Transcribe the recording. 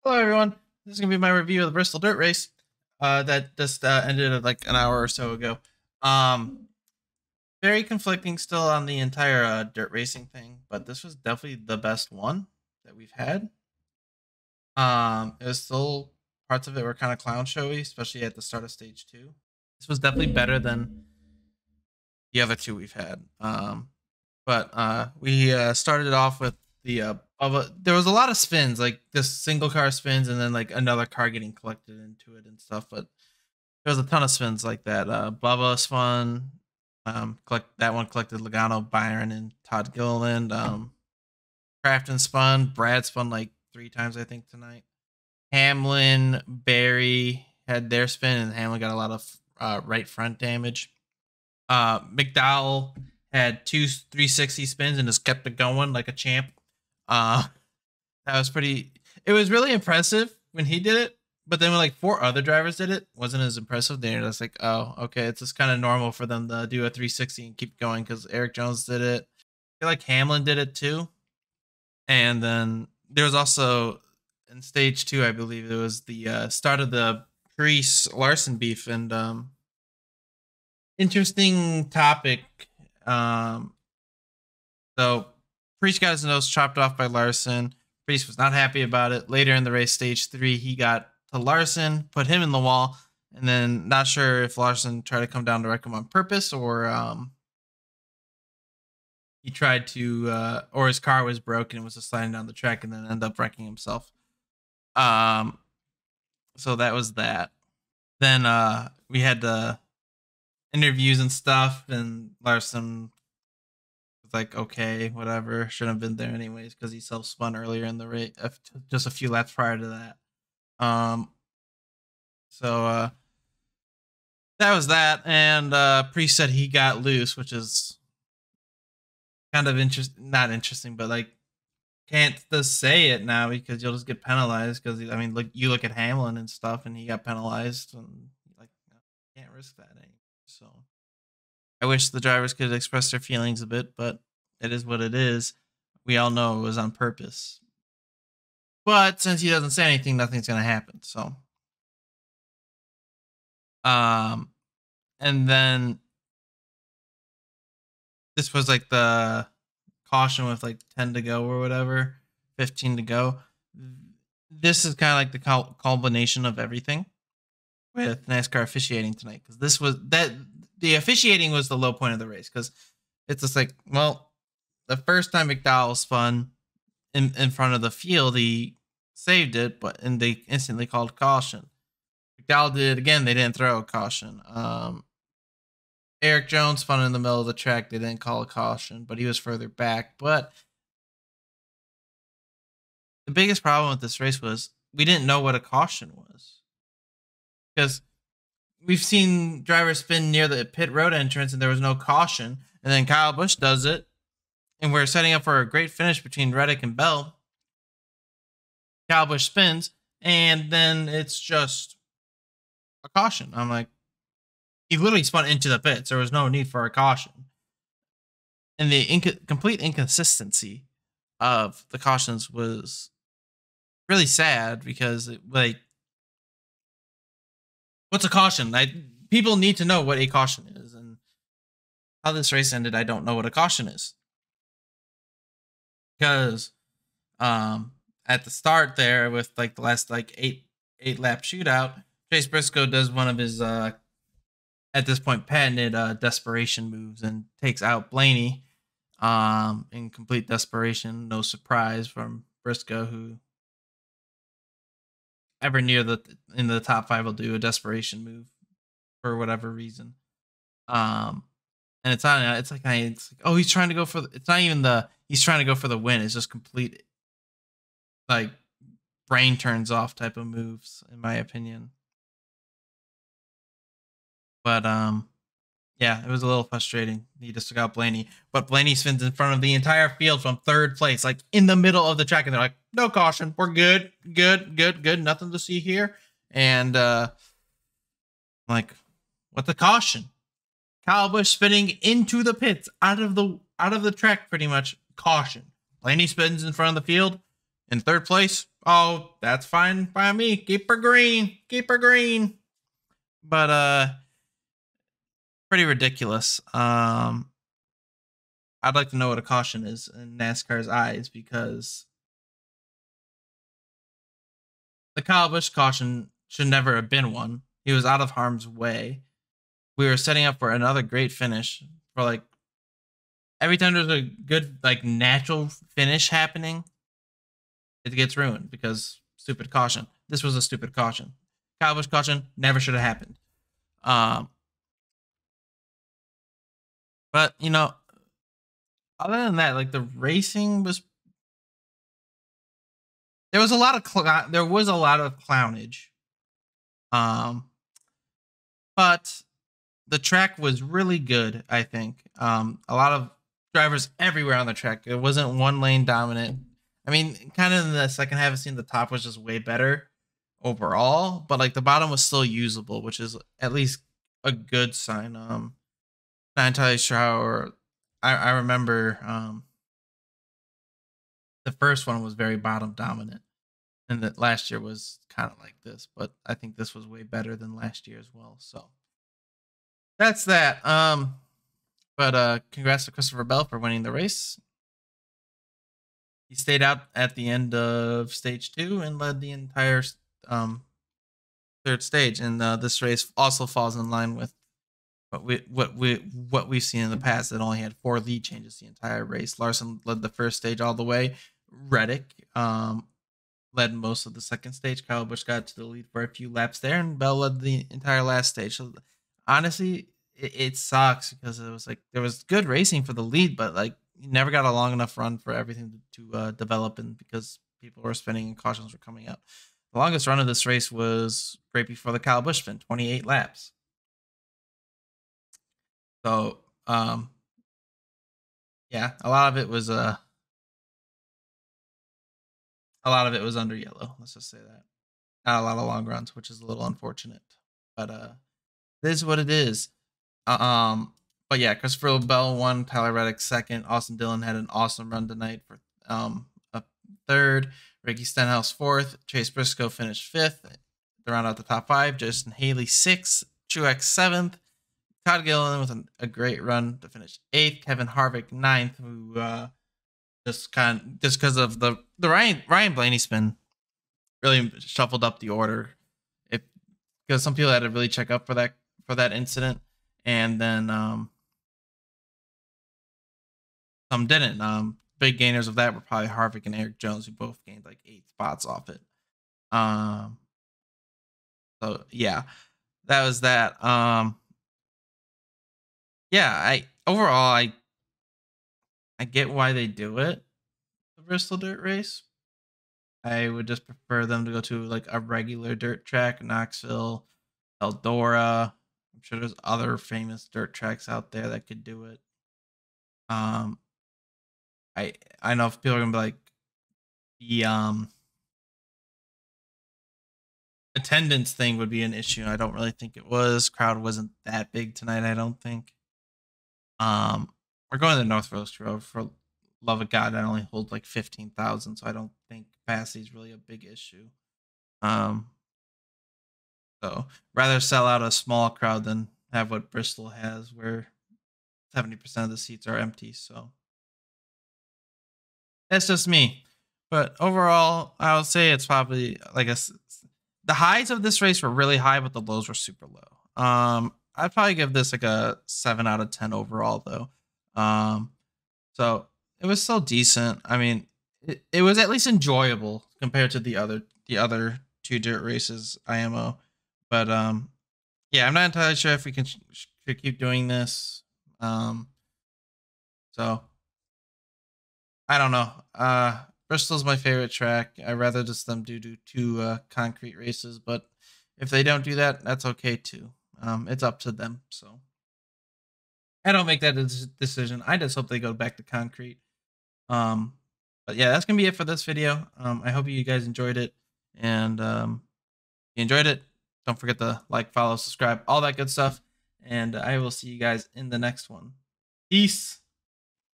Hello, everyone. This is gonna be my review of the Bristol Dirt Race. That just ended like an hour or so ago. Um, Very conflicting still on the entire dirt racing thing, but this was definitely the best one that we've had. It was still parts of it were kind of clown showy, especially at the start of stage two. This was definitely better than the other two we've had. But we started it off with there was a lot of spins, like just single car spins, and then like another car getting collected into it and stuff. But there was a ton of spins like that. Bubba spun. That one collected Logano, Byron, and Todd Gilliland. Crafton spun. Brad spun like 3 times, I think, tonight. Hamlin, Barry had their spin, and Hamlin got a lot of right front damage. McDowell had 2 360 spins and just kept it going like a champ. Uh, that was pretty. It was really impressive when he did it, but then when like 4 other drivers did it, wasn't as impressive. They're just like, oh, okay, it's just kind of normal for them to do a 360 and keep going because Eric Jones did it. I feel like Hamlin did it too, and then there was also in stage two, I believe it was the start of the Priest Larson beef, and interesting topic. Um, so Priest got his nose chopped off by Larson. Priest was not happy about it. Later in the race, stage three, he got to Larson, put him in the wall, and then not sure if Larson tried to come down to wreck him on purpose or he tried to, or his car was broken and was just sliding down the track and then ended up wrecking himself. Um, so that was that. Then we had the interviews and stuff, and Larson was like, okay, whatever, shouldn't have been there anyways because he self spun earlier in the race, just a few laps prior to that. So that was that, and Priest said he got loose, which is kind of not interesting, but like can't just say it now because you'll just get penalized. Because I mean, like you look at Hamlin and stuff, and he got penalized, and like can't risk that anymore. So I wish the drivers could express their feelings a bit, but it is what it is. We all know it was on purpose. But since he doesn't say anything, nothing's gonna happen. So, um, and then this was like the caution with like 10 to go or whatever, 15 to go. This is kind of like the culmination of everything with NASCAR officiating tonight, because this was that the officiating was the low point of the race, because it's just like, well, the first time McDowell spun in front of the field, he saved it, and they instantly called caution. McDowell did it again. They didn't throw a caution. Eric Jones spun in the middle of the track. They didn't call a caution, but he was further back. But the biggest problem with this race was we didn't know what a caution was, because we've seen drivers spin near the pit road entrance and there was no caution. And then Kyle Busch does it, and we're setting up for a great finish between Reddick and Bell. Kyle Busch spins, and then it's just a caution. I'm like, he literally spun into the pits. There was no need for a caution. And the complete inconsistency of the cautions was really sad, because what's a caution? People need to know what a caution is, and how this race ended, I don't know what a caution is. Because at the start there, with like the last like eight lap shootout, Chase Briscoe does one of his at this point patented desperation moves and takes out Blaney in complete desperation. No surprise from Briscoe, who ever near in the top 5 will do a desperation move for whatever reason. And it's like oh, he's trying to go for it's not even he's trying to go for the win. It's just complete like brain turns off type of moves, in my opinion. But yeah, it was a little frustrating. He just took out Blaney, but Blaney spins in front of the entire field from 3rd place, like in the middle of the track, and they're like, "No caution, we're good, nothing to see here." And like, what the caution? Kyle Busch spinning into the pits, out of the track, pretty much. Caution. Blaney spins in front of the field. In third place, oh, that's fine by me. Keep her green. Keep her green. But pretty ridiculous. I'd like to know what a caution is in NASCAR's eyes, because the Kyle Busch caution should never have been one. He was out of harm's way. We were setting up for another great finish. For like every time there's a good like natural finish happening, it gets ruined because stupid caution. This was a stupid caution. Kyle Busch caution never should have happened. But you know, other than that, like the racing was, there was a lot of clownage. But the track was really good, I think. A lot of drivers everywhere on the track. It wasn't one lane dominant. I mean, kind of in the second half, it seemed the top was just way better overall, but like the bottom was still usable, which is at least a good sign. Not entirely sure how, or I remember the first one was very bottom dominant, and that last year was kind of like this, but I think this was way better than last year as well. So that's that. But congrats to Christopher Bell for winning the race. He stayed out at the end of stage 2 and led the entire third stage. And this race also falls in line with what we've seen in the past. It only had 4 lead changes the entire race. Larson led the first stage all the way. Reddick led most of the second stage. Kyle Busch got to the lead for a few laps there, and Bell led the entire last stage. So honestly, it sucks because it was like there was good racing for the lead, but like you never got a long enough run for everything to develop, and because people were spinning and cautions were coming up. The longest run of this race was right before the Kyle Busch spin, 28 laps. So yeah, a lot of it was under yellow. Let's just say that. Not a lot of long runs, which is a little unfortunate. But it is what it is. But yeah, Christopher Bell won, Tyler Reddick second. Austin Dillon had an awesome run tonight for a third. Ricky Stenhouse fourth. Chase Briscoe finished fifth to round out the top 5. Justin Haley sixth. Truex seventh. Todd Gilliland with a great run to finish 8th. Kevin Harvick 9th, who just because of the Ryan Blaney spin really shuffled up the order. Because some people had to really check up for that incident, and then some didn't. Big gainers of that were probably Harvick and Eric Jones, who both gained like 8 spots off it. So yeah, that was that. Yeah, I get why they do it, the Bristol Dirt Race. I would just prefer them to go to like a regular dirt track, Knoxville, Eldora. I'm sure there's other famous dirt tracks out there that could do it. I know if people are gonna be like, the attendance thing would be an issue. I don't really think it was. Crowd wasn't that big tonight, I don't think. We're going to the North Roast Road. For love of God, I only hold like 15,000, so I don't think capacity is really a big issue. So rather sell out a small crowd than have what Bristol has, where 70% of the seats are empty. So that's just me. But overall, I would say it's probably like the highs of this race were really high, but the lows were super low. I'd probably give this like a 7 out of 10 overall, though. So it was still decent. I mean, it was at least enjoyable compared to the other 2 dirt races IMO. But yeah, I'm not entirely sure if we should keep doing this. So I don't know. Bristol's my favorite track. I'd rather just them do 2 concrete races, but if they don't do that, that's okay too. It's up to them. So I don't make that decision. I just hope they go back to concrete. But yeah, that's gonna be it for this video. I hope you guys enjoyed it, and if you enjoyed it, don't forget to like, follow, subscribe, all that good stuff, and I will see you guys in the next one. Peace.